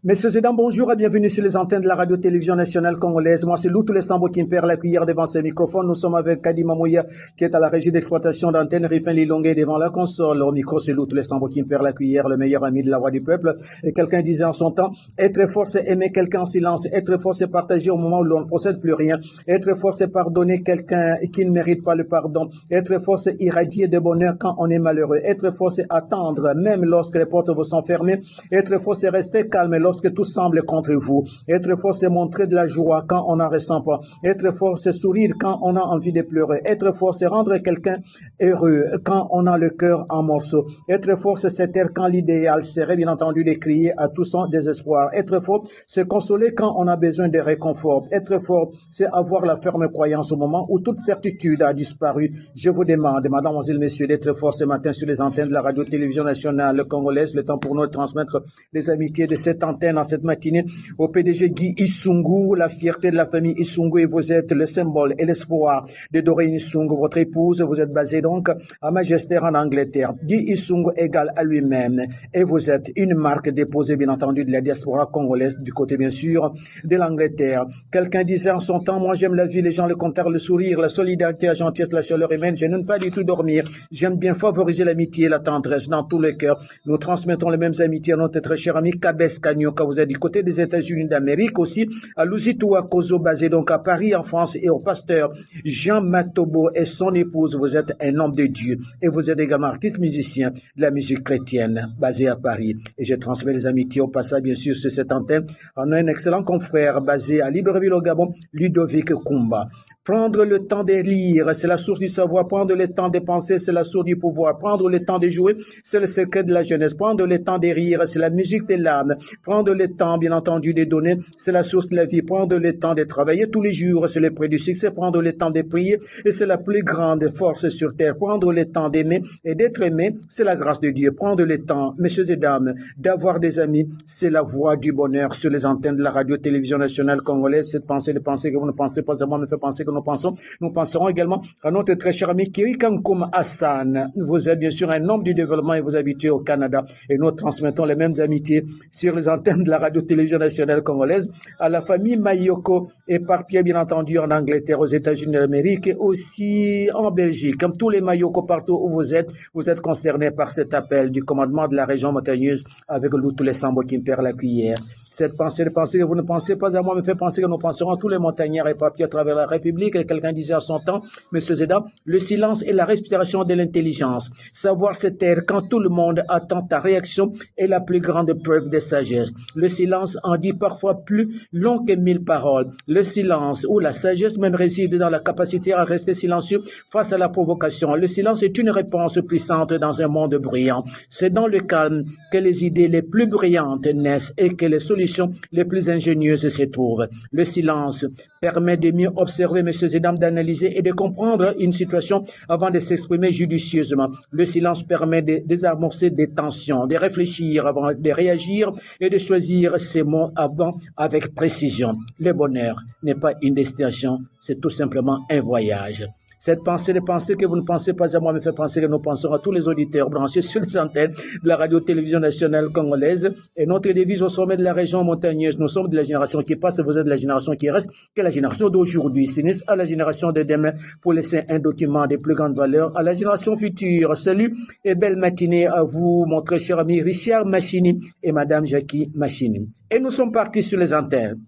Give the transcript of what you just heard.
Messieurs et dames, bonjour et bienvenue sur les antennes de la radio-télévision nationale congolaise. Moi, c'est Loutou Lessambo qui me perd la cuillère devant ce microphone. Nous sommes avec Kadi Mamouya qui est à la régie d'exploitation d'antenne Rifin Lilongue devant la console. Au micro, c'est Loutou Lessambo qui me perd la cuillère, le meilleur ami de la voix du peuple. Et quelqu'un disait en son temps, être fort, c'est aimer quelqu'un en silence. Être fort, c'est partager au moment où l'on ne possède plus rien. Être fort, c'est pardonner quelqu'un qui ne mérite pas le pardon. Être fort, c'est irradier de bonheur quand on est malheureux. Être fort, c'est attendre même lorsque les portes vous sont fermées. Être fort, c'est rester calme lorsque tout semble contre vous. Être fort, c'est montrer de la joie quand on n'en ressent pas. Être fort, c'est sourire quand on a envie de pleurer. Être fort, c'est rendre quelqu'un heureux quand on a le cœur en morceaux. Être fort, c'est se taire quand l'idéal serait bien entendu de crier à tout son désespoir. Être fort, c'est consoler quand on a besoin de réconfort. Être fort, c'est avoir la ferme croyance au moment où toute certitude a disparu. Je vous demande, mademoiselles, messieurs, d'être fort ce matin sur les antennes de la radio-télévision nationale congolaise. Le temps pour nous de transmettre les amitiés de cette antenne en cette matinée au PDG Guy Isungu, la fierté de la famille Isungu, et vous êtes le symbole et l'espoir de Doreen Isungu, votre épouse. Vous êtes basé donc à Manchester en Angleterre. Guy Isungu égale à lui-même et vous êtes une marque déposée bien entendu de la diaspora congolaise du côté bien sûr de l'Angleterre. Quelqu'un disait en son temps, moi j'aime la vie, les gens, le compteur, le sourire, la solidarité, la gentillesse, la chaleur humaine. Je n'aime pas du tout dormir. J'aime bien favoriser l'amitié et la tendresse dans tous les cœurs. Nous transmettons les mêmes amitiés à notre très cher ami Kabes Kanyoka. Vous êtes du côté des États-Unis d'Amérique aussi, à Luzitua Kozo, basé donc à Paris en France, et au pasteur Jean Matobo et son épouse. Vous êtes un homme de Dieu et vous êtes également artiste musicien de la musique chrétienne basé à Paris. Et je transmets les amitiés au passage bien sûr sur cette antenne. On a un excellent confrère basé à Libreville au Gabon, Ludovic Kumba. Prendre le temps de lire, c'est la source du savoir. Prendre le temps de penser, c'est la source du pouvoir. Prendre le temps de jouer, c'est le secret de la jeunesse. Prendre le temps de rire, c'est la musique de l'âme. Prendre le temps, bien entendu, de donner, c'est la source de la vie. Prendre le temps de travailler tous les jours, c'est le prix du succès. Prendre le temps de prier, et c'est la plus grande force sur terre. Prendre le temps d'aimer et d'être aimé, c'est la grâce de Dieu. Prendre le temps, messieurs et dames, d'avoir des amis, c'est la voie du bonheur sur les antennes de la radio-télévision nationale congolaise. Cette pensée, les pensées que vous ne pensez pas à moi me fait penser que nous penserons également à notre très cher ami Kirikankoum Hassan. Vous êtes bien sûr un homme du développement et vous habitez au Canada. Et nous transmettons les mêmes amitiés sur les antennes de la radio-télévision nationale congolaise à la famille Mayoko, éparpillée bien entendu en Angleterre, aux États-Unis d'Amérique et aussi en Belgique. Comme tous les Mayoko partout où vous êtes concernés par cet appel du commandement de la région montagneuse avec Loutou Lessambo qui me perd la cuillère. Cette pensée que vous ne pensez pas à moi me fait penser que nous penserons à tous les montagnards et papiers à travers la République. Et quelqu'un disait à son temps, messieurs et dames, le silence est la respiration de l'intelligence. Savoir se taire quand tout le monde attend ta réaction est la plus grande preuve de sagesse. Le silence en dit parfois plus long que 1000 paroles. Le silence ou la sagesse même réside dans la capacité à rester silencieux face à la provocation. Le silence est une réponse puissante dans un monde bruyant. C'est dans le calme que les idées les plus brillantes naissent et que les solutions les plus ingénieuses se trouvent. Le silence permet de mieux observer, messieurs et dames, d'analyser et de comprendre une situation avant de s'exprimer judicieusement. Le silence permet de désamorcer des tensions, de réfléchir avant de réagir et de choisir ses mots avant avec précision. Le bonheur n'est pas une destination, c'est tout simplement un voyage. Cette pensée, les pensées que vous ne pensez pas à moi me fait penser que nous pensons à tous les auditeurs branchés sur les antennes de la radio-télévision nationale congolaise. Et notre devise au sommet de la région montagneuse, nous sommes de la génération qui passe, vous êtes de la génération qui reste, que la génération d'aujourd'hui s'unisse à la génération de demain pour laisser un document de plus grande valeur à la génération future. Salut et belle matinée à vous, mon très cher ami Richard Machini et Madame Jackie Machini. Et nous sommes partis sur les antennes.